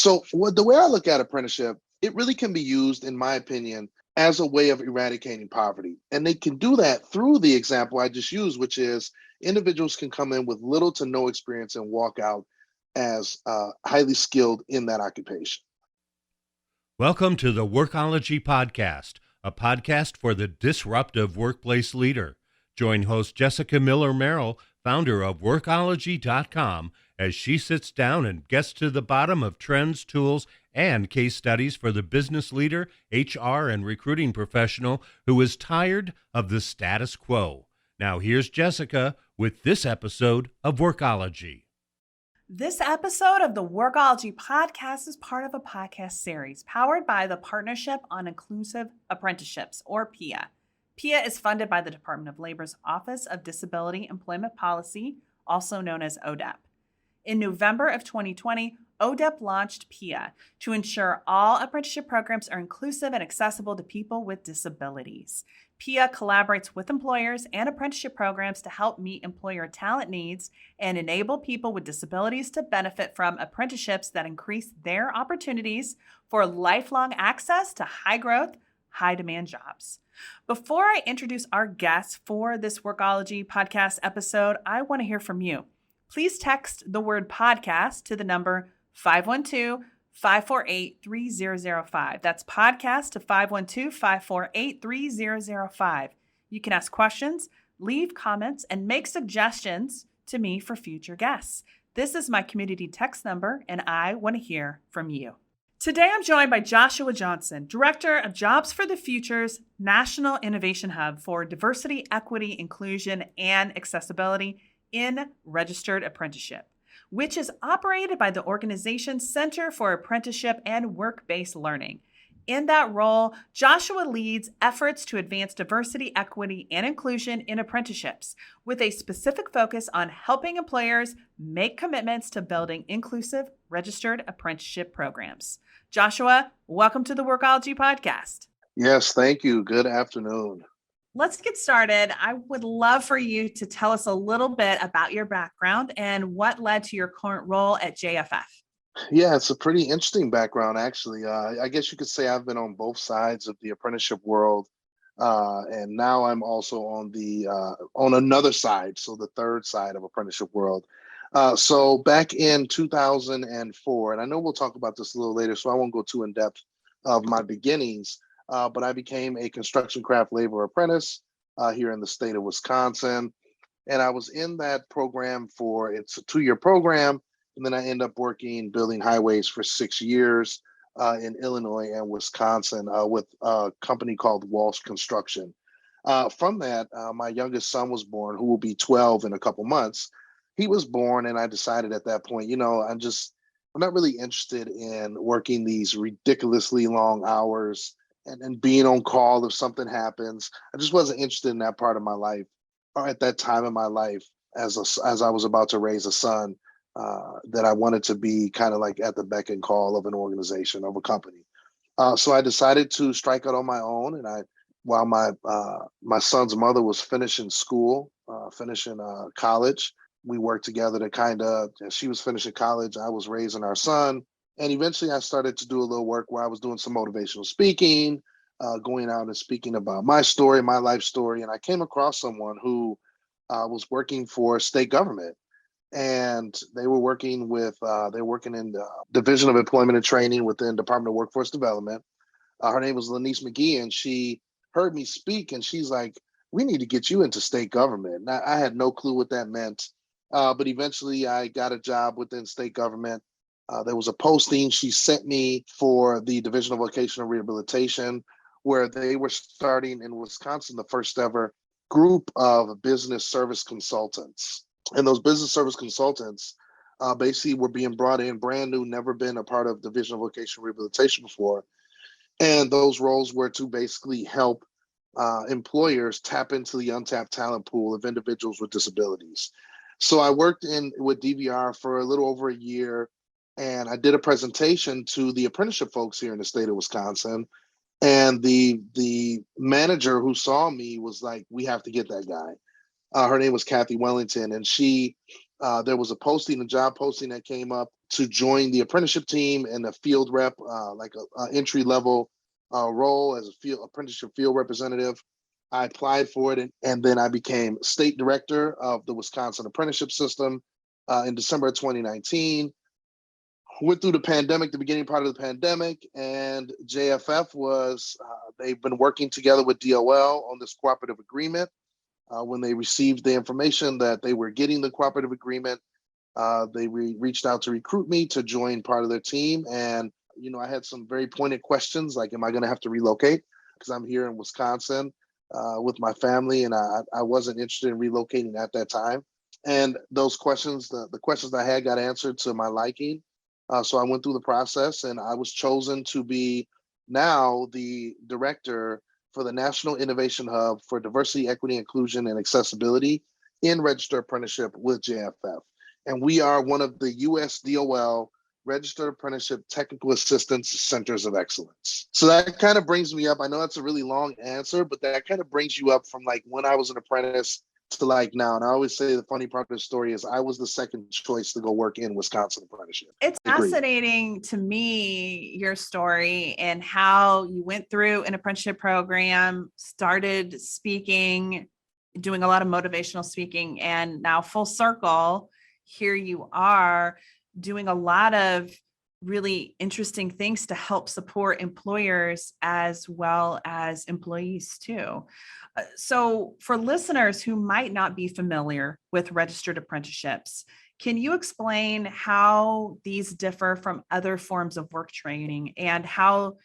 So the way I look at apprenticeship, it really can be used, in my opinion, as a way of eradicating poverty. And they can do that through the example I just used, which is individuals can come in with little to no experience and walk out as highly skilled in that occupation. Welcome to the Workology podcast, a podcast for the disruptive workplace leader. Join host Jessica Miller-Merrill, founder of Workology.com, as she sits down and gets to the bottom of trends, tools, and case studies for the business leader, HR, and recruiting professional who is tired of the status quo. Now here's Jessica with this episode of Workology. This episode of the Workology podcast is part of a podcast series powered by the Partnership on Inclusive Apprenticeships, or PIA. PIA is funded by the Department of Labor's Office of Disability Employment Policy, also known as ODEP. In November of 2020, ODEP launched PIA to ensure all apprenticeship programs are inclusive and accessible to people with disabilities. PIA collaborates with employers and apprenticeship programs to help meet employer talent needs and enable people with disabilities to benefit from apprenticeships that increase their opportunities for lifelong access to high-growth, high-demand jobs. Before I introduce our guests for this Workology podcast episode, I want to hear from you. Please text the word podcast to the number 512-548-3005. That's podcast to 512-548-3005. You can ask questions, leave comments, and make suggestions to me for future guests. This is my community text number, and I want to hear from you. Today, I'm joined by Joshua Johnson, Director of Jobs for the Future's National Innovation Hub for Diversity, Equity, Inclusion, and Accessibility in Registered Apprenticeship, which is operated by the organization's Center for Apprenticeship and Work Based Learning. In that role, Joshua leads efforts to advance diversity, equity, and inclusion in apprenticeships, with a specific focus on helping employers make commitments to building inclusive registered apprenticeship programs. Joshua, welcome to the Workology podcast. Yes, thank you. Good afternoon. Let's get started. I would love for you to tell us a little bit about your background and what led to your current role at JFF. Yeah, it's a pretty interesting background, actually. I guess you could say I've been on both sides of the apprenticeship world, and now I'm also on the on another side, so the third side of apprenticeship world. So back in 2004, and I know we'll talk about this a little later, so I won't go too in depth of my beginnings. But I became a construction craft labor apprentice here in the state of Wisconsin. And I was in that program it's a 2-year program. And then I ended up working building highways for 6 years in Illinois and Wisconsin with a company called Walsh Construction. From that, my youngest son was born, who will be 12 in a couple months. He was born, and I decided at that point, I'm not really interested in working these ridiculously long hours and being on call if something happens. I just wasn't interested in that part of my life, or at that time in my life, as I was about to raise a son, that I wanted to be kind of like at the beck and call of an organization, of a company. So I decided to strike out on my own, and while my son's mother was finishing school, finishing college, we worked together to she was finishing college, I was raising our son. And eventually I started to do a little work where I was doing some motivational speaking, going out and speaking about my story, my life story. And I came across someone who was working for state government. And they were working in the Division of Employment and Training within Department of Workforce Development. Her name was Lanice McGee, and she heard me speak, and she's like, "We need to get you into state government." And I had no clue what that meant. But eventually I got a job within state government. There was a posting she sent me for the Division of Vocational Rehabilitation, where they were starting in Wisconsin the first ever group of business service consultants. And those business service consultants basically were being brought in brand new, never been a part of Division of Vocational Rehabilitation before. And those roles were to basically help employers tap into the untapped talent pool of individuals with disabilities. So I worked with DVR for a little over a year. And I did a presentation to the apprenticeship folks here in the state of Wisconsin. And the manager who saw me was like, "We have to get that guy." Her name was Kathy Wellington. And she there was a job posting that came up to join the apprenticeship team and a field rep, like a entry level role as a apprenticeship field representative. I applied for it, and then I became state director of the Wisconsin apprenticeship system in December of 2019. Went through the beginning part of the pandemic, and JFF they've been working together with DOL on this cooperative agreement. When they received the information that they were getting the cooperative agreement, they reached out to recruit me to join part of their team. And, I had some very pointed questions, like, am I going to have to relocate? Because I'm here in Wisconsin with my family, and I wasn't interested in relocating at that time. And those questions, the questions I had got answered to my liking. So I went through the process, and I was chosen to be now the director for the National Innovation Hub for Diversity, Equity, Inclusion, and Accessibility in Registered Apprenticeship with JFF. And we are one of the US DOL Registered Apprenticeship Technical Assistance Centers of Excellence. So that kind of brings me up. I know that's a really long answer, but that kind of brings you up from like when I was an apprentice to like now. And I always say the funny part of the story is I was the second choice to go work in Wisconsin apprenticeship. It's fascinating to me, your story and how you went through an apprenticeship program, started speaking, doing a lot of motivational speaking, and now full circle, here you are doing a lot of really interesting things to help support employers as well as employees too. So for listeners who might not be familiar with registered apprenticeships, can you explain how these differ from other forms of work training and how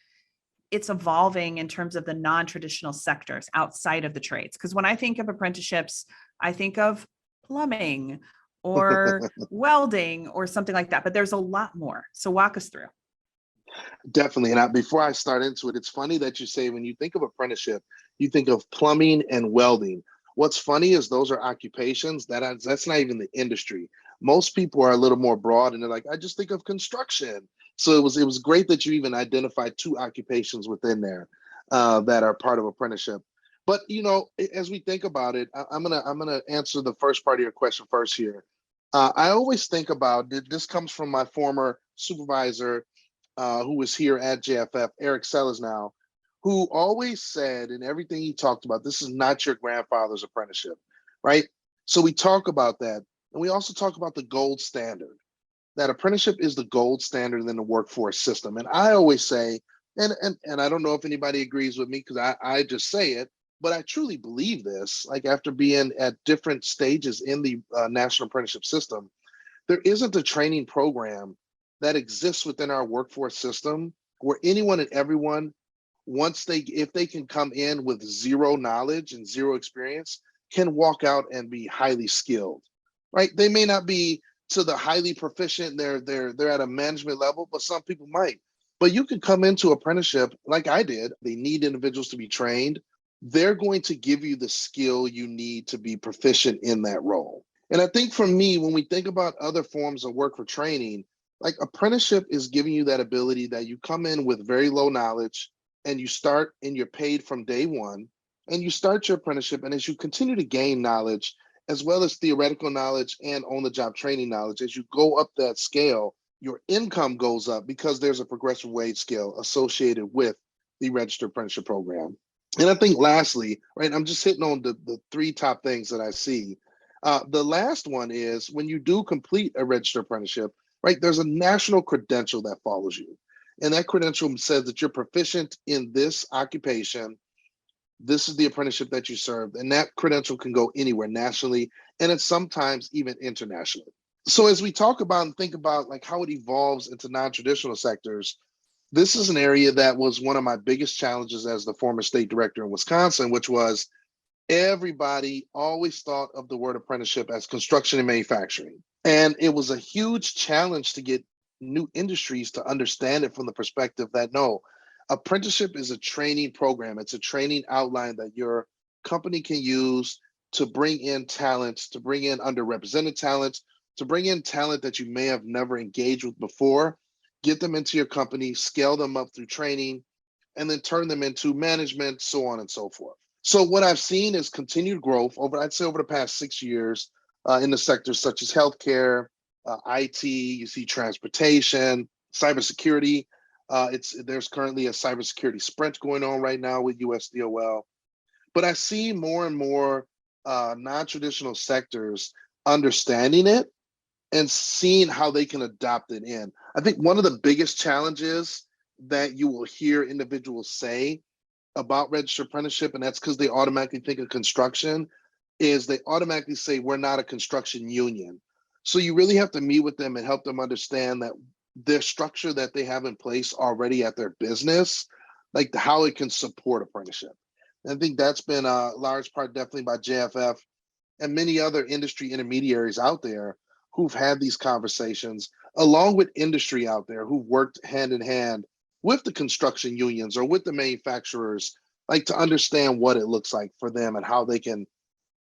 it's evolving in terms of the non-traditional sectors outside of the trades? Because when I think of apprenticeships, I think of plumbing or welding or something like that, but there's a lot more. So walk us through. Definitely. And before I start into it, it's funny that you say when you think of apprenticeship, you think of plumbing and welding. What's funny is those are occupations that's not even the industry. Most people are a little more broad, and they're like, I just think of construction. So it was great that you even identified two occupations within there that are part of apprenticeship. But as we think about it, I'm gonna answer the first part of your question first here. I always think about this comes from my former supervisor, who was here at JFF, Eric Sellers now, who always said in everything he talked about, this is not your grandfather's apprenticeship, right? So we talk about that. And we also talk about the gold standard, that apprenticeship is the gold standard in the workforce system. And I always say, and I don't know if anybody agrees with me because I just say it, but I truly believe this, like after being at different stages in the national apprenticeship system, there isn't a training program that exists within our workforce system where anyone and everyone, if they can come in with zero knowledge and zero experience, can walk out and be highly skilled, right? They may not be to the highly proficient, they're at a management level, but some people might. But you can come into apprenticeship like I did. They need individuals to be trained. They're going to give you the skill you need to be proficient in that role. And I think for me, when we think about other forms of work for training, like apprenticeship is giving you that ability that you come in with very low knowledge and you start and you're paid from day one, and you start your apprenticeship. And as you continue to gain knowledge, as well as theoretical knowledge and on-the-job training knowledge, as you go up that scale, your income goes up because there's a progressive wage scale associated with the Registered Apprenticeship Program. And I think lastly, right, I'm just hitting on the three top things that I see. The last one is when you do complete a registered apprenticeship, right, there's a national credential that follows you. And that credential says that you're proficient in this occupation. This is the apprenticeship that you served. And that credential can go anywhere nationally, and it's sometimes even internationally. So as we talk about and think about like how it evolves into non-traditional sectors, this is an area that was one of my biggest challenges as the former state director in Wisconsin, which was everybody always thought of the word apprenticeship as construction and manufacturing. And it was a huge challenge to get new industries to understand it from the perspective that no, apprenticeship is a training program. It's a training outline that your company can use to bring in talents, to bring in underrepresented talents, to bring in talent that you may have never engaged with before, get them into your company, scale them up through training, and then turn them into management, so on and so forth. So what I've seen is continued growth over the past 6 years in the sectors such as healthcare, IT, you see transportation, cybersecurity. There's currently a cybersecurity sprint going on right now with USDOL. But I see more and more non-traditional sectors understanding it and seeing how they can adopt it in. I think one of the biggest challenges that you will hear individuals say about registered apprenticeship, and that's because they automatically think of construction, is they automatically say, we're not a construction union. So you really have to meet with them and help them understand that their structure that they have in place already at their business, like how it can support apprenticeship. And I think that's been a large part definitely by JFF and many other industry intermediaries out there who've had these conversations, along with industry out there who've worked hand in hand with the construction unions or with the manufacturers, like to understand what it looks like for them and how they can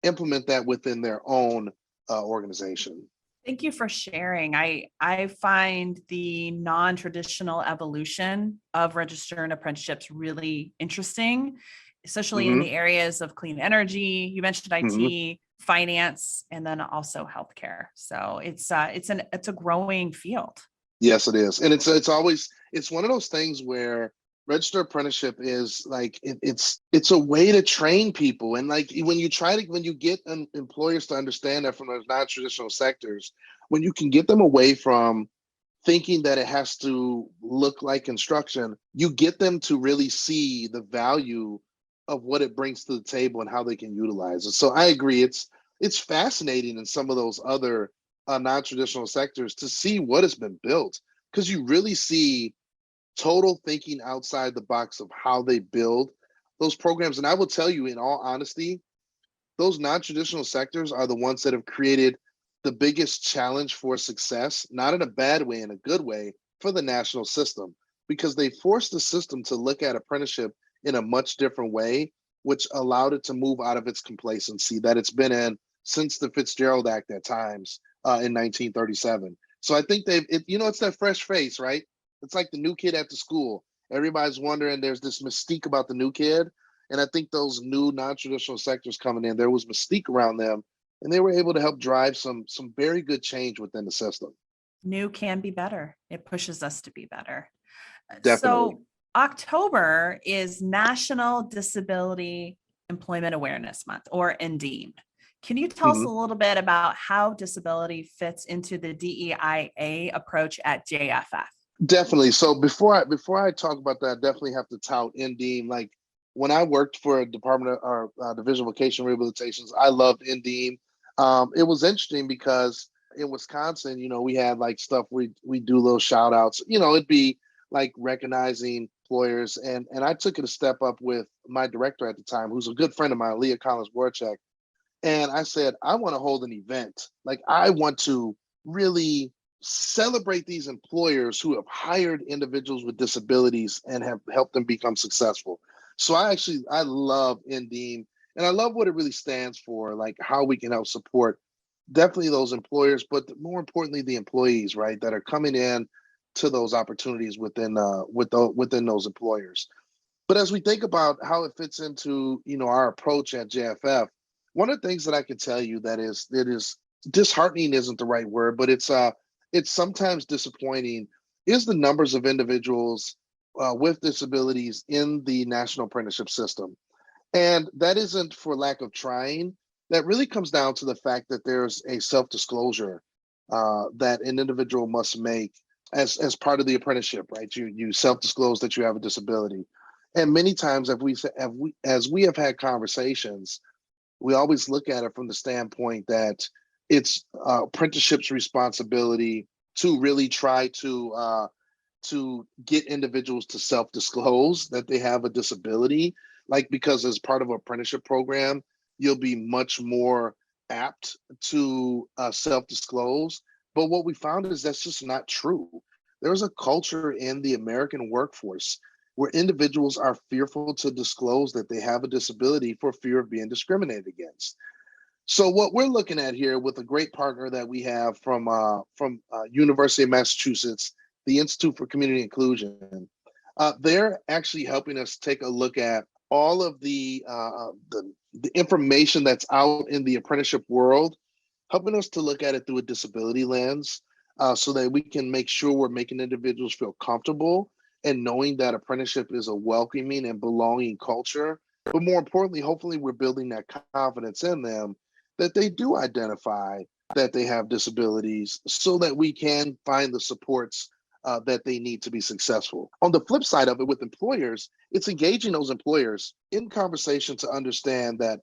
implement that within their own organization. Thank you for sharing. I find the non-traditional evolution of registered apprenticeships really interesting, especially in the areas of clean energy. You mentioned IT, finance, and then also healthcare. So it's a growing field. Yes, it is, and it's one of those things where registered apprenticeship is like it's a way to train people, and like when you get employers to understand that from those non-traditional sectors, when you can get them away from thinking that it has to look like construction, you get them to really see the value of what it brings to the table and how they can utilize it. So I agree, it's fascinating in some of those other non-traditional sectors to see what has been built, because you really see total thinking outside the box of how they build those programs. And I will tell you, in all honesty, those non-traditional sectors are the ones that have created the biggest challenge for success, not in a bad way, in a good way, for the national system, because they forced the system to look at apprenticeship in a much different way, which allowed it to move out of its complacency that it's been in since the Fitzgerald Act at times in 1937. So I think it's that fresh face, right? It's like the new kid at the school. Everybody's wondering, there's this mystique about the new kid. And I think those new non-traditional sectors coming in, there was mystique around them, and they were able to help drive some very good change within the system. New can be better. It pushes us to be better. Definitely. So October is National Disability Employment Awareness Month, or NDEAM. Can you tell us a little bit about how disability fits into the DEIA approach at JFF? Definitely. So before I talk about that, I definitely have to tout NDEAM. Like when I worked for a Department of Division of Vocational Rehabilitations, I loved NDEAM. It was interesting because in Wisconsin, we had like stuff we do little shout outs. It'd be like recognizing employers, and I took it a step up with my director at the time, who's a good friend of mine, Leah Collins-Warchek. And I said, I want to hold an event. Like I want to really celebrate these employers who have hired individuals with disabilities and have helped them become successful. So I love NDEAM, and I love what it really stands for, like how we can help support definitely those employers, but more importantly, the employees, right, that are coming in to those opportunities within those employers. But as we think about how it fits into our approach at JFF, one of the things that I can tell you that is disheartening isn't the right word, but it's sometimes disappointing, is the numbers of individuals with disabilities in the national apprenticeship system. And that isn't for lack of trying. That really comes down to the fact that there's a self-disclosure that an individual must make as part of the apprenticeship, right? You self-disclose that you have a disability. And many times as we have had conversations, we always look at it from the standpoint that it's apprenticeship's responsibility to really try to get individuals to self-disclose that they have a disability, like because as part of an apprenticeship program, you'll be much more apt to self-disclose. But what we found is that's just not true. There's a culture in the American workforce where individuals are fearful to disclose that they have a disability for fear of being discriminated against. So what we're looking at here with a great partner that we have from University of Massachusetts, the Institute for Community Inclusion, they're actually helping us take a look at all of the information that's out in the apprenticeship world, helping us to look at it through a disability lens, so that we can make sure we're making individuals feel comfortable and knowing that apprenticeship is a welcoming and belonging culture. But more importantly, hopefully we're building that confidence in them that they do identify that they have disabilities so that we can find the supports that they need to be successful. On the flip side of it, with employers, it's engaging those employers in conversation to understand that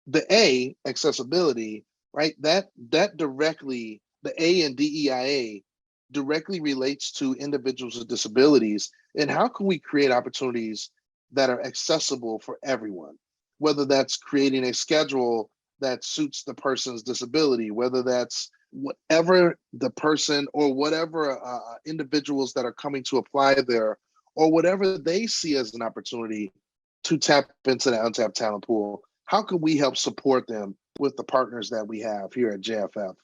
the accessibility, right? That directly, the A in DEIA directly relates to individuals with disabilities. And how can we create opportunities that are accessible for everyone? Whether that's creating a schedule that suits the person's disability, whether that's whatever the person or whatever individuals that are coming to apply there, or whatever they see as an opportunity to tap into the untapped talent pool. How can we help support them with the partners that we have here at JFF?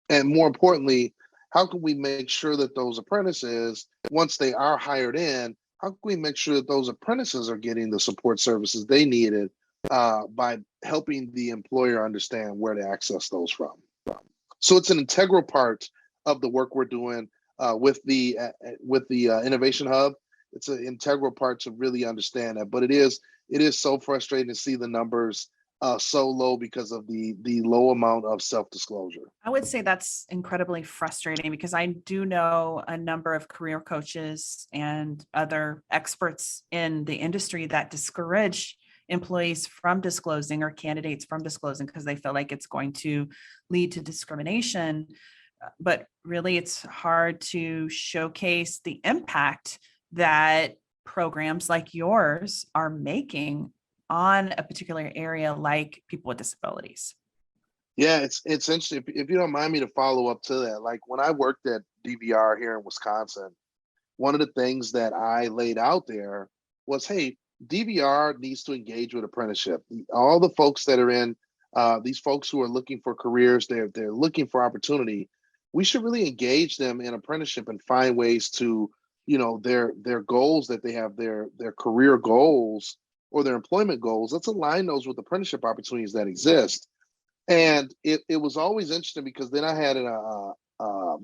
And more importantly, how can we make sure that those apprentices, once they are hired in, how can we make sure that those apprentices are getting the support services they needed by helping the employer understand where to access those from? So it's an integral part of the work we're doing with the Innovation Hub. It's an integral part to really understand that. But it is so frustrating to see the numbers so low because of the low amount of self-disclosure. I would say that's incredibly frustrating because I do know a number of career coaches and other experts in the industry that discourage employees from disclosing or candidates from disclosing because they feel like it's going to lead to discrimination. But really, it's hard to showcase the impact that programs like yours are making on a particular area like people with disabilities. Yeah, it's interesting. If you don't mind me to follow up to that, like when I worked at DVR here in Wisconsin, one of the things that I laid out there was, hey, DVR needs to engage with apprenticeship. All the folks that are in, these folks who are looking for careers, they're looking for opportunity. We should really engage them in apprenticeship and find ways to, their goals that they have, their career goals or their employment goals. Let's align those with apprenticeship opportunities that exist. And it was always interesting because then I had a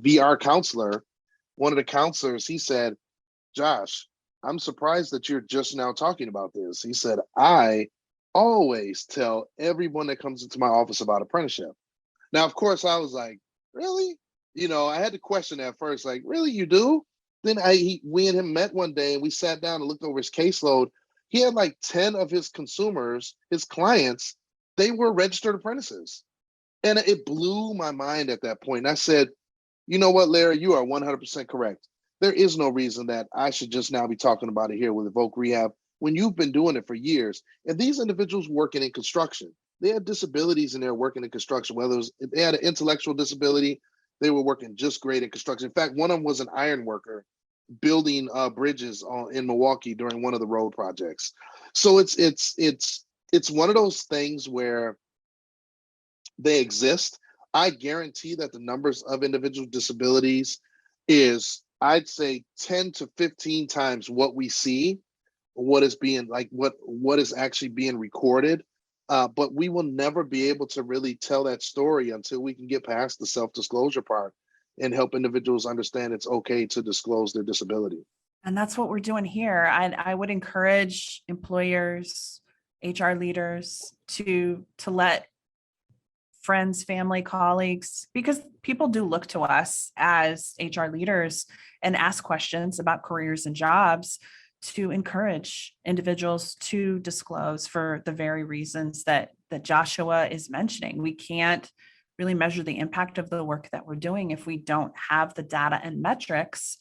VR counselor. One of the counselors, he said, Josh, I'm surprised that you're just now talking about this. He said, I always tell everyone that comes into my office about apprenticeship. Now, of course, I was like, really? I had to question that first, like, really, you do? Then we and him met one day and we sat down and looked over his caseload. He had like 10 of his consumers, his clients, they were registered apprentices. And it blew my mind at that point. And I said, you know what, Larry, you are 100% correct. There is no reason that I should just now be talking about it here with Evoke Rehab when you've been doing it for years. And these individuals working in construction, they had disabilities and they're working in construction, whether if they had an intellectual disability, they were working just great in construction. In fact, one of them was an iron worker building bridges in Milwaukee during one of the road projects. So it's one of those things where they exist. I guarantee that the numbers of individual disabilities is, I'd say, 10 to 15 times what we see, what is being like, what is actually being recorded. But we will never be able to really tell that story until we can get past the self-disclosure part and help individuals understand it's okay to disclose their disability. And that's what we're doing here. I would encourage employers, HR leaders to let friends, family, colleagues, because people do look to us as HR leaders and ask questions about careers and jobs, to encourage individuals to disclose for the very reasons that Joshua is mentioning. We can't really measure the impact of the work that we're doing if we don't have the data and metrics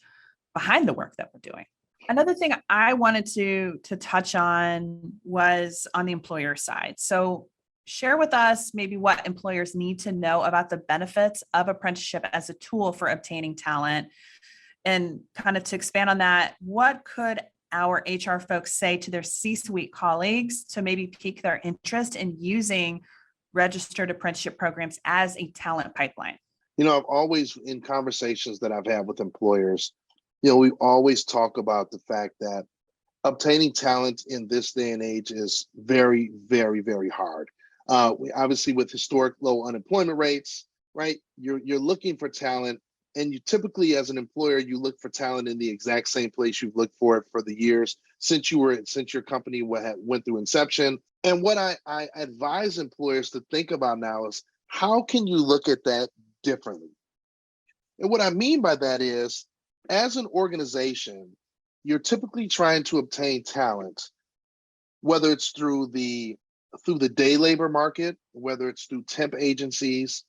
behind the work that we're doing. Another thing I wanted to touch on was on the employer side. So share with us maybe what employers need to know about the benefits of apprenticeship as a tool for obtaining talent. And kind of to expand on that, what could our HR folks say to their C-suite colleagues to maybe pique their interest in using registered apprenticeship programs as a talent pipeline? I've always, in conversations that I've had with employers, we always talk about the fact that obtaining talent in this day and age is very, very, very hard. Obviously, with historic low unemployment rates, right? You're looking for talent, and you typically, as an employer, you look for talent in the exact same place you've looked for it for the years since your company went through inception. And what I advise employers to think about now is, how can you look at that differently? And what I mean by that is, as an organization, you're typically trying to obtain talent, whether it's through the day labor market, whether it's through temp agencies,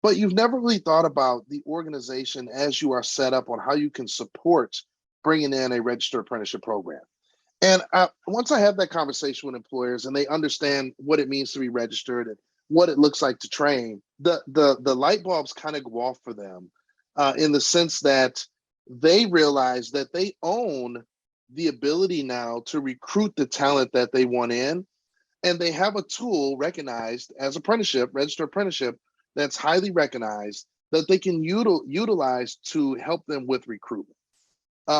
but you've never really thought about the organization as you are set up on how you can support bringing in a registered apprenticeship program. And once I have that conversation with employers and they understand what it means to be registered and what it looks like to train, the light bulbs kind of go off for them, in the sense that they realize that they own the ability now to recruit the talent that they want in, and they have a tool recognized as registered apprenticeship, that's highly recognized, that they can utilize to help them with recruitment.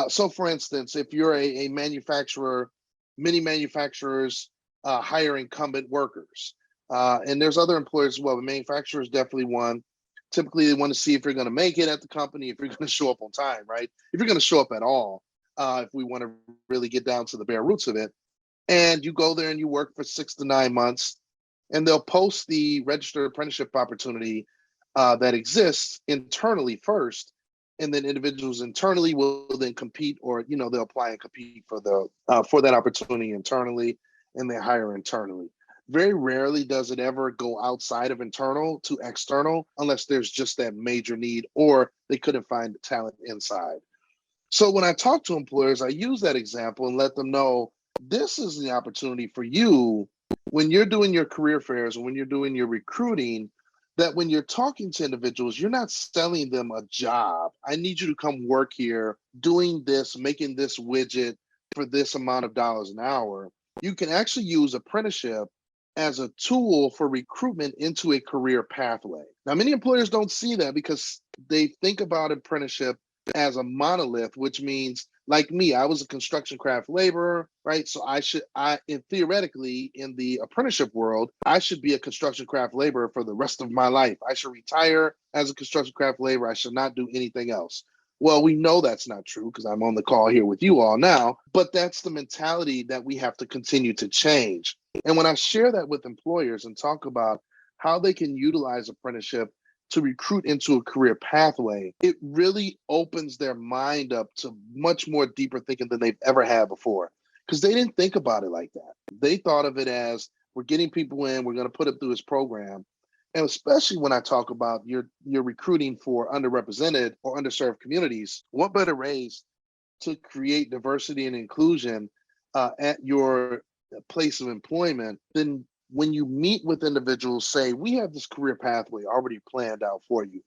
So for instance, if you're a manufacturer, many manufacturers hire incumbent workers. And there's other employers as well, but manufacturers definitely one. Typically, they want to see if you're going to make it at the company, if you're going to show up on time, right? If you're going to show up at all, if we want to really get down to the bare roots of it. And you go there and you work for 6 to 9 months, and they'll post the registered apprenticeship opportunity that exists internally first, and then individuals internally will then compete, or they'll apply and compete for that opportunity internally, and they hire internally. Very rarely does it ever go outside of internal to external, unless there's just that major need or they couldn't find the talent inside. So when I talk to employers, I use that example and let them know, this is the opportunity for you when you're doing your career fairs or when you're doing your recruiting, that when you're talking to individuals, you're not selling them a job. I need you to come work here doing this, making this widget for this amount of dollars an hour. You can actually use apprenticeship as a tool for recruitment into a career pathway. Now, many employers don't see that because they think about apprenticeship as a monolith, which means, like me, I was a construction craft laborer, right? So theoretically, in the apprenticeship world, I should be a construction craft laborer for the rest of my life. I should retire as a construction craft laborer. I should not do anything else. Well, we know that's not true because I'm on the call here with you all now, but that's the mentality that we have to continue to change. And when I share that with employers and talk about how they can utilize apprenticeship to recruit into a career pathway, it really opens their mind up to much more deeper thinking than they've ever had before, because they didn't think about it like that. They thought of it as, we're getting people in, we're going to put them through this program. And especially when I talk about you're recruiting for underrepresented or underserved communities, what better ways to create diversity and inclusion at your place of employment than when you meet with individuals, say, we have this career pathway already planned out for you.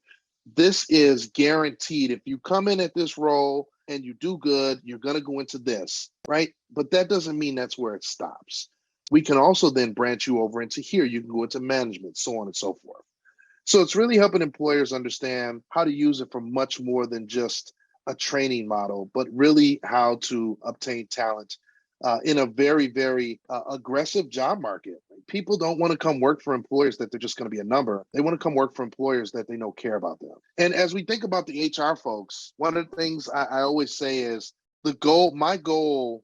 This is guaranteed. If you come in at this role and you do good, you're going to go into this, right? But that doesn't mean that's where it stops. We can also then branch you over into here. You can go into management, so on and so forth. So it's really helping employers understand how to use it for much more than just a training model, but really how to obtain talent in a very, very aggressive job market. People don't want to come work for employers that they're just going to be a number. They want to come work for employers that they know care about them. And as we think about the HR folks, one of the things I always say is my goal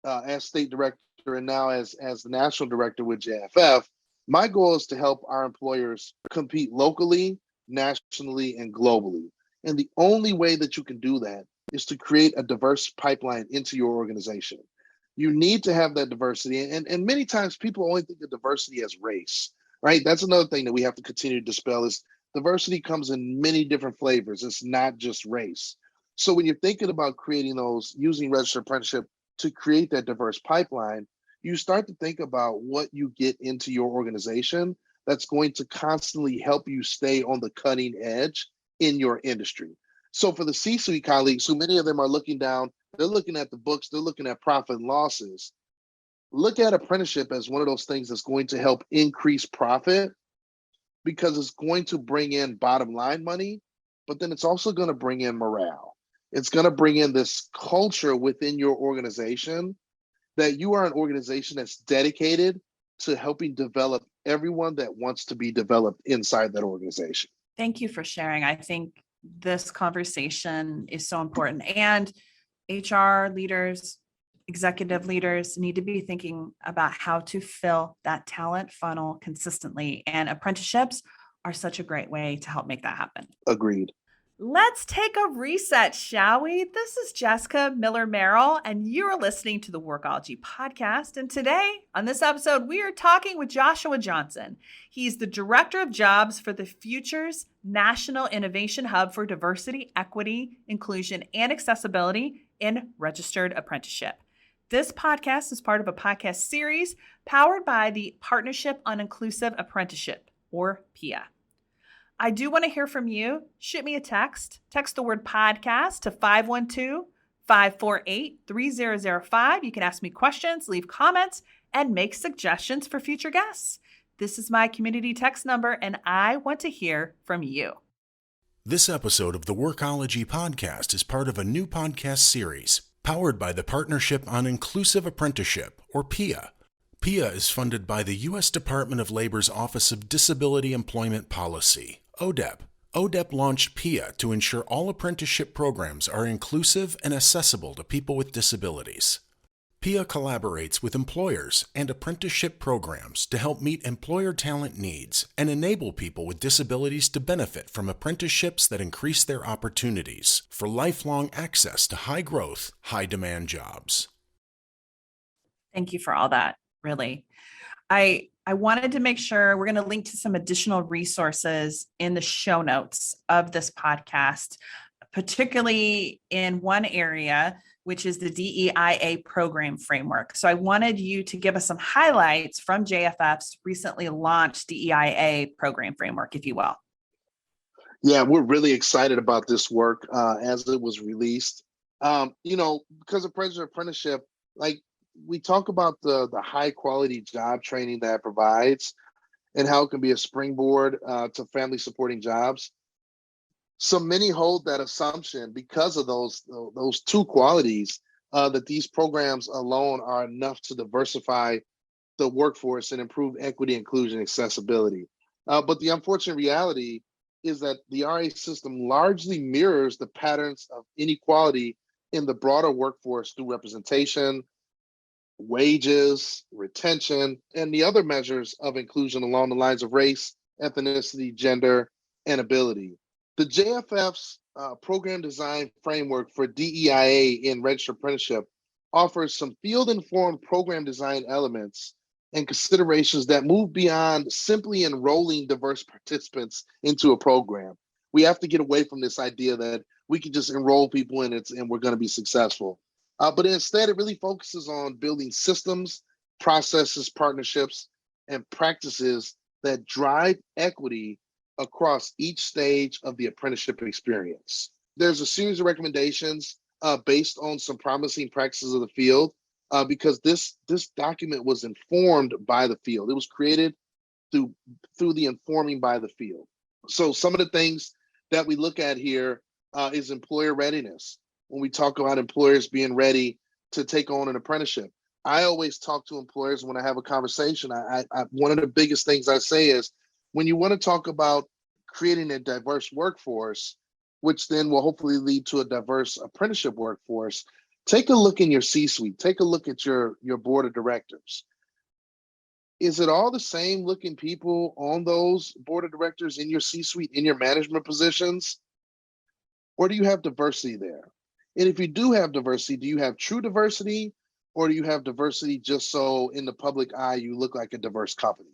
as state director and now as the national director with JFF, my goal is to help our employers compete locally, nationally, and globally. And the only way that you can do that is to create a diverse pipeline into your organization. You need to have that diversity. And many times people only think of diversity as race, right? That's another thing that we have to continue to dispel, is diversity comes in many different flavors. It's not just race. So when you're thinking about creating those, using registered apprenticeship to create that diverse pipeline, you start to think about what you get into your organization that's going to constantly help you stay on the cutting edge in your industry. So for the C-suite colleagues, who many of them are looking down, they're looking at the books, they're looking at profit and losses. Look at apprenticeship as one of those things that's going to help increase profit, because it's going to bring in bottom line money, but then it's also going to bring in morale. It's going to bring in this culture within your organization that you are an organization that's dedicated to helping develop everyone that wants to be developed inside that organization. Thank you for sharing. I think this conversation is so important. And HR leaders, executive leaders need to be thinking about how to fill that talent funnel consistently. And apprenticeships are such a great way to help make that happen. Agreed. Let's take a reset, shall we? This is Jessica Miller Merrill, and you're listening to the Workology podcast. And today, on this episode, we are talking with Joshua Johnson. He's the Director of Jobs for the Futures National Innovation Hub for Diversity, Equity, Inclusion, and Accessibility in Registered Apprenticeship. This podcast is part of a podcast series powered by the Partnership on Inclusive Apprenticeship, or PIA. I do want to hear from you. Shoot me a text. Text the word podcast to 512-548-3005. You can ask me questions, leave comments, and make suggestions for future guests. This is my community text number, and I want to hear from you. This episode of the Workology podcast is part of a new podcast series powered by the Partnership on Inclusive Apprenticeship, or PIA. PIA is funded by the U.S. Department of Labor's Office of Disability Employment Policy, ODEP. ODEP launched PIA to ensure all apprenticeship programs are inclusive and accessible to people with disabilities. PIA collaborates with employers and apprenticeship programs to help meet employer talent needs and enable people with disabilities to benefit from apprenticeships that increase their opportunities for lifelong access to high-growth, high-demand jobs. Thank you for all that, really. I wanted to make sure we're going to link to some additional resources in the show notes of this podcast, particularly in one area, which is the DEIA program framework. So I wanted you to give us some highlights from JFF's recently launched DEIA program framework, if you will. Yeah, we're really excited about this work as it was released. Because of Registered Apprenticeship, we talk about the high quality job training that it provides and how it can be a springboard to family supporting jobs. So many hold that assumption because of those two qualities that these programs alone are enough to diversify the workforce and improve equity, inclusion, accessibility. But the unfortunate reality is that the RA system largely mirrors the patterns of inequality in the broader workforce through representation, wages, retention, and the other measures of inclusion along the lines of race, ethnicity, gender, and ability. The JFF's program design framework for DEIA in Registered Apprenticeship offers some field-informed program design elements and considerations that move beyond simply enrolling diverse participants into a program. We have to get away from this idea that we can just enroll people in it and we're going to be successful. But instead, it really focuses on building systems, processes, partnerships, and practices that drive equity across each stage of the apprenticeship experience. There's a series of recommendations based on some promising practices of the field because this document was informed by the field. It was created through the informing by the field. So some of the things that we look at here is employer readiness. When we talk about employers being ready to take on an apprenticeship, I always talk to employers when I have a conversation. One of the biggest things I say is when you want to talk about creating a diverse workforce, which then will hopefully lead to a diverse apprenticeship workforce, take a look in your C-suite. Take a look at your board of directors. Is it all the same looking people on those board of directors in your C-suite, in your management positions? Or do you have diversity there? And if you do have diversity, do you have true diversity, or do you have diversity just so in the public eye you look like a diverse company?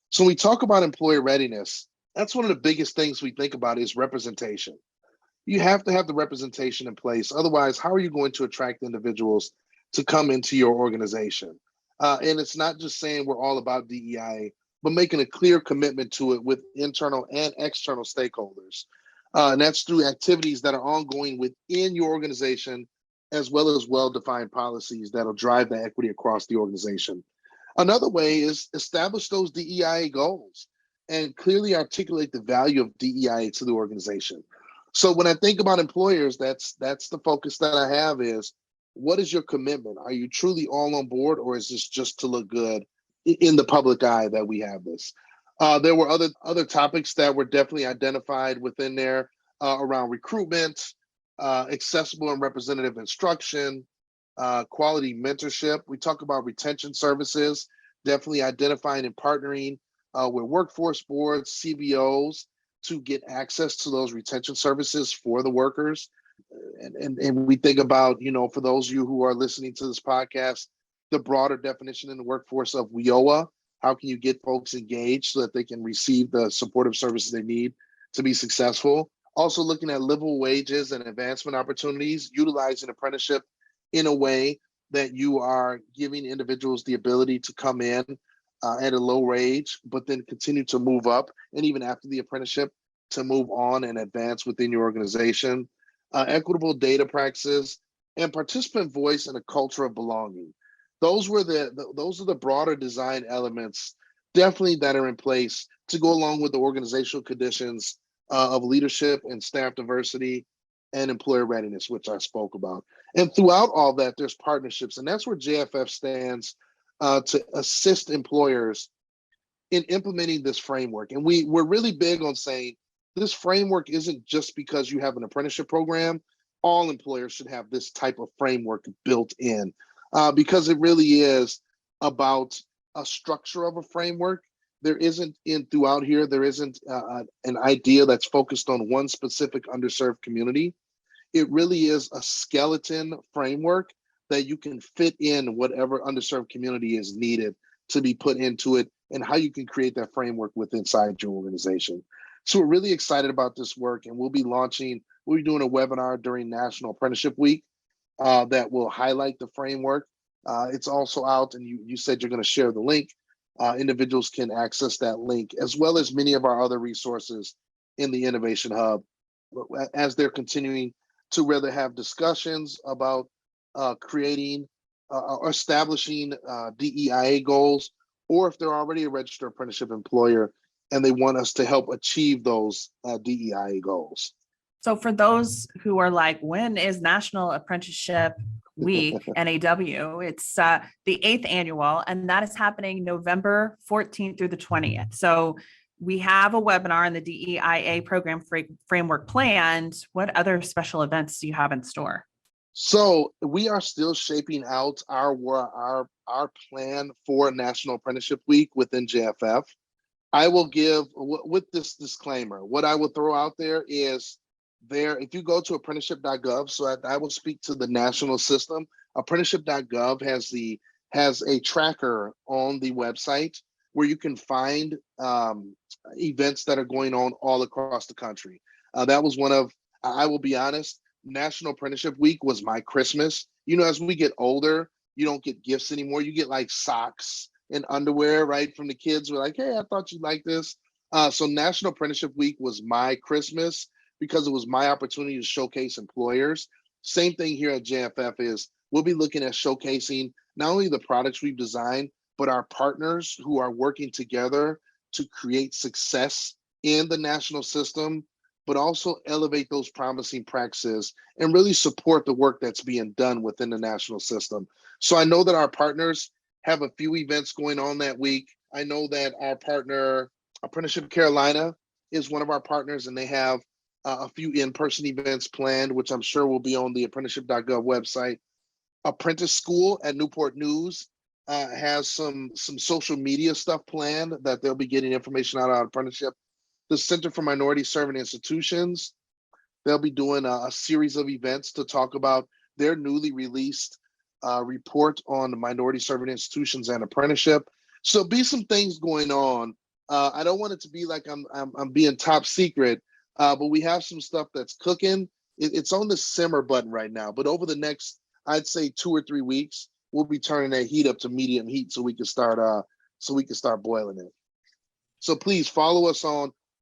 So when we talk about employer readiness, that's one of the biggest things we think about is representation. You have to have the representation in place. Otherwise, how are you going to attract individuals to come into your organization? And it's not just saying we're all about DEI, but making a clear commitment to it with internal and external stakeholders. And that's through activities that are ongoing within your organization, as well as well-defined policies that'll drive the equity across the organization. Another way is establish those DEI goals and clearly articulate the value of DEI to the organization. So when I think about employers, that's the focus that I have is, what is your commitment? Are you truly all on board, or is this just to look good in the public eye that we have this? There were other topics that were definitely identified within there around recruitment, accessible and representative instruction, quality mentorship. We talk about retention services, definitely identifying and partnering with workforce boards, CBOs, to get access to those retention services for the workers. And we think about, for those of you who are listening to this podcast, the broader definition in the workforce of WIOA. How can you get folks engaged so that they can receive the supportive services they need to be successful? Also looking at livable wages and advancement opportunities, utilizing apprenticeship in a way that you are giving individuals the ability to come in at a low wage, but then continue to move up, and even after the apprenticeship, to move on and advance within your organization. Equitable data practices, and participant voice and a culture of belonging. Those are the broader design elements, definitely, that are in place to go along with the organizational conditions of leadership and staff diversity and employer readiness, which I spoke about. And throughout all that, there's partnerships, and that's where JFF stands to assist employers in implementing this framework. And we're really big on saying this framework isn't just because you have an apprenticeship program. All employers should have this type of framework built in. Because it really is about a structure of a framework. There isn't throughout here, there isn't an idea that's focused on one specific underserved community. It really is a skeleton framework that you can fit in whatever underserved community is needed to be put into it, and how you can create that framework inside your organization. So we're really excited about this work, and we'll be doing a webinar during National Apprenticeship Week that will highlight the framework. It's also out, and you said you're going to share the link. Individuals can access that link, as well as many of our other resources in the Innovation Hub, as they're continuing to rather have discussions about creating or establishing DEIA goals, or if they're already a registered apprenticeship employer and they want us to help achieve those DEIA goals. So for those who are like, when is National Apprenticeship Week, NAW? It's the 8th annual, and that is happening November 14th through the 20th. So we have a webinar in the DEIA program framework planned. What other special events do you have in store? So we are still shaping out our plan for National Apprenticeship Week within JFF. I will give, with this disclaimer, what I will throw out there is, if you go to apprenticeship.gov, so I will speak to the national system. Apprenticeship.gov has a tracker on the website where you can find events that are going on all across the country. That was one of, I will be honest, National Apprenticeship Week was my Christmas. As we get older, you don't get gifts anymore. You get like socks and underwear, right, from the kids. We're like, hey, I thought you'd like this. So National Apprenticeship Week was my Christmas, because it was my opportunity to showcase employers. Same thing here at JFF is we'll be looking at showcasing not only the products we've designed, but our partners who are working together to create success in the national system, but also elevate those promising practices and really support the work that's being done within the national system. So I know that our partners have a few events going on that week. I know that our partner, Apprenticeship Carolina, is one of our partners, and they have a few in-person events planned, which I'm sure will be on the apprenticeship.gov website. Apprentice School at Newport News has some social media stuff planned that they'll be getting information out on apprenticeship. The Center for Minority Serving Institutions, they'll be doing a series of events to talk about their newly released report on minority serving institutions and apprenticeship. So be some things going on. I don't want it to be like I'm being top secret, but we have some stuff that's cooking. It's on the simmer button right now, but over the next, I'd say 2 or 3 weeks, we'll be turning that heat up to medium heat so we can start boiling it. So please follow us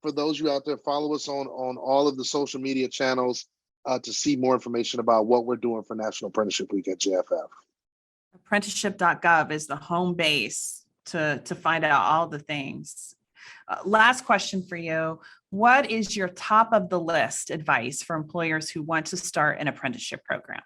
for those of you out there, follow us on all of the social media channels to see more information about what we're doing for National Apprenticeship Week at JFF. Apprenticeship.gov is the home base to find out all the things. Last question for you. What is your top of the list advice for employers who want to start an apprenticeship program?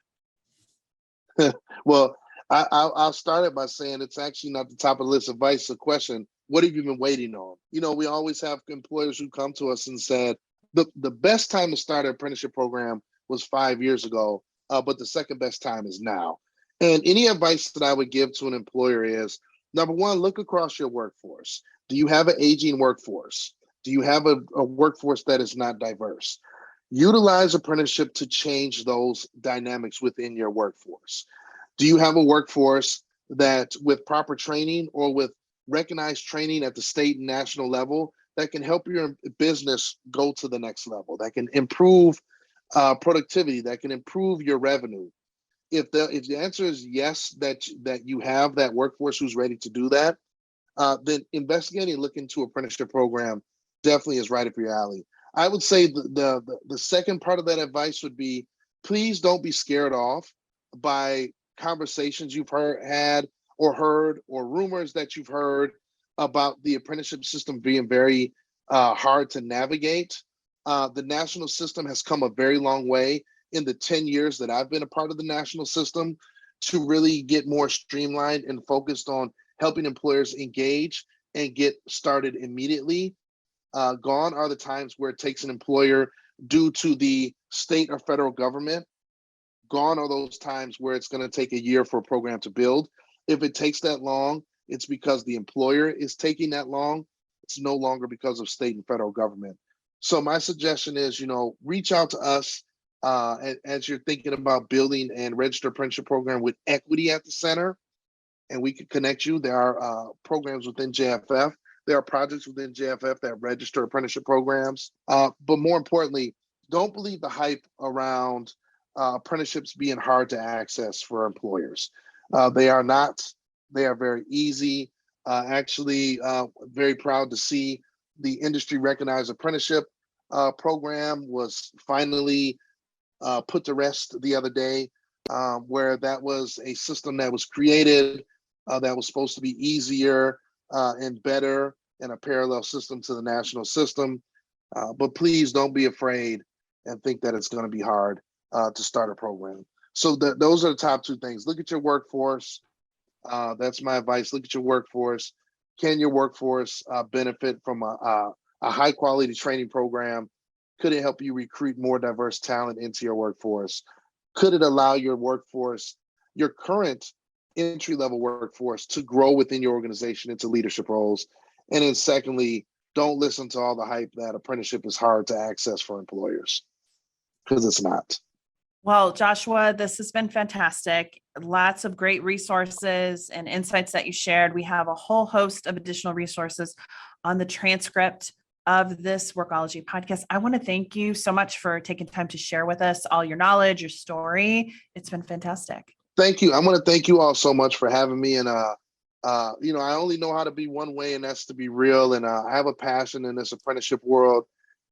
Well, I'll start it by saying it's actually not the top of the list advice. It's a question. What have you been waiting on? We always have employers who come to us and said, the best time to start an apprenticeship program was 5 years ago, but the second best time is now. And any advice that I would give to an employer is, number one, look across your workforce. Do you have an aging workforce? Do you have a workforce that is not diverse? Utilize apprenticeship to change those dynamics within your workforce. Do you have a workforce that, with proper training or with recognized training at the state and national level, that can help your business go to the next level, that can improve productivity, that can improve your revenue? If the answer is yes, that you have that workforce who's ready to do that, then investigating and looking into apprenticeship program definitely is right up your alley. I would say the second part of that advice would be, please don't be scared off by conversations you've heard or rumors that you've heard about the apprenticeship system being very hard to navigate. The national system has come a very long way in the 10 years that I've been a part of the national system to really get more streamlined and focused on helping employers engage and get started immediately. Gone are the times where it takes an employer due to the state or federal government. Gone are those times where it's going to take a year for a program to build. If it takes that long, it's because the employer is taking that long. It's no longer because of state and federal government. So my suggestion is, reach out to us as you're thinking about building and registered apprenticeship program with equity at the center, and we can connect you. There are programs within JFF. There are projects within JFF that register apprenticeship programs. But more importantly, don't believe the hype around apprenticeships being hard to access for employers. They are not. They are very easy. Actually, very proud to see the industry recognized apprenticeship program was finally put to rest the other day, where that was a system that was created that was supposed to be easier and better and a parallel system to the national system. But please don't be afraid and think that it's going to be hard to start a program. So those are the top two things. Look at your workforce. That's my advice. Look at your workforce. Can your workforce benefit from a high quality training program? Could it help you recruit more diverse talent into your workforce? Could it allow your workforce, your current entry-level workforce, to grow within your organization into leadership roles? And then secondly, don't listen to all the hype that apprenticeship is hard to access for employers, because it's not. Well, Joshua, this has been fantastic. Lots of great resources and insights that you shared. We have a whole host of additional resources on the transcript of this Workology podcast. I want to thank you so much for taking time to share with us all your knowledge, your story. It's been fantastic. Thank you. I want to thank you all so much for having me. And, I only know how to be one way, and that's to be real. And I have a passion in this apprenticeship world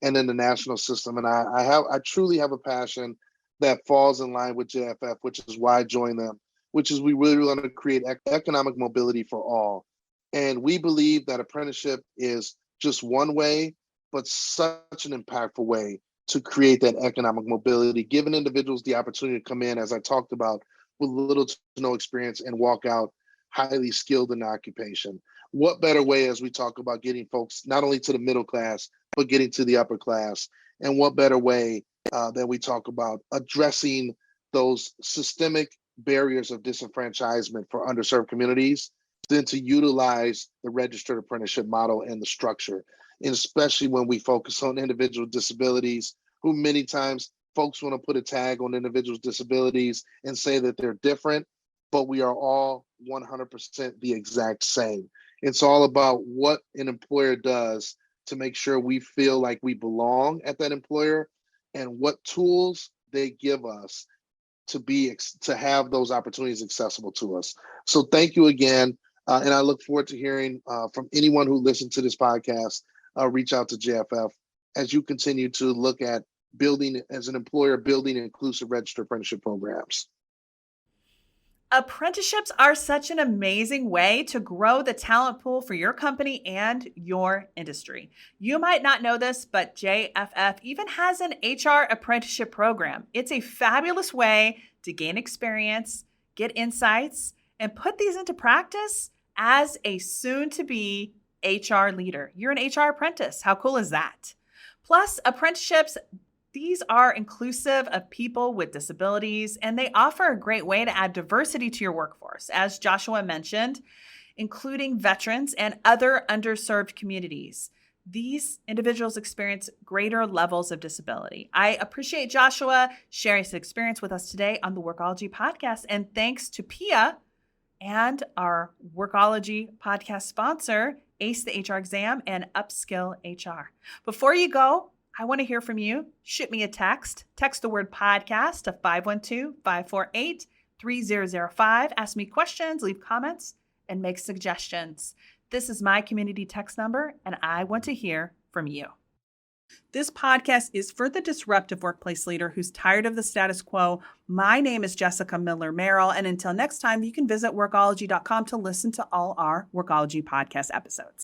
and in the national system. And I truly have a passion that falls in line with JFF, which is why I joined them, which is we really want to create economic mobility for all. And we believe that apprenticeship is just one way, but such an impactful way to create that economic mobility, giving individuals the opportunity to come in, as I talked about, with little to no experience and walk out highly skilled in the occupation. What better way, as we talk about getting folks not only to the middle class, but getting to the upper class? And what better way that we talk about addressing those systemic barriers of disenfranchisement for underserved communities than to utilize the registered apprenticeship model and the structure, and especially when we focus on individual disabilities, who many times folks want to put a tag on individuals' disabilities and say that they're different, but we are all 100% the exact same. It's all about what an employer does to make sure we feel like we belong at that employer, and what tools they give us to have those opportunities accessible to us. So thank you again. And I look forward to hearing from anyone who listens to this podcast. Reach out to JFF as you continue to look at building, as an employer, building inclusive registered apprenticeship programs. Apprenticeships are such an amazing way to grow the talent pool for your company and your industry. You might not know this, but JFF even has an HR apprenticeship program. It's a fabulous way to gain experience, get insights, and put these into practice as a soon-to-be HR leader. You're an HR apprentice. How cool is that? Plus, apprenticeships, these are inclusive of people with disabilities, and they offer a great way to add diversity to your workforce, as Joshua mentioned, including veterans and other underserved communities. These individuals experience greater levels of disability. I appreciate Joshua sharing his experience with us today on the Workology podcast, and thanks to PIA and our Workology podcast sponsor, Ace the HR Exam and Upskill HR. Before you go, I want to hear from you. Shoot me a text. Text the word podcast to 512-548-3005. Ask me questions, leave comments, and make suggestions. This is my community text number, and I want to hear from you. This podcast is for the disruptive workplace leader who's tired of the status quo. My name is Jessica Miller Merrill, and until next time, you can visit Workology.com to listen to all our Workology podcast episodes.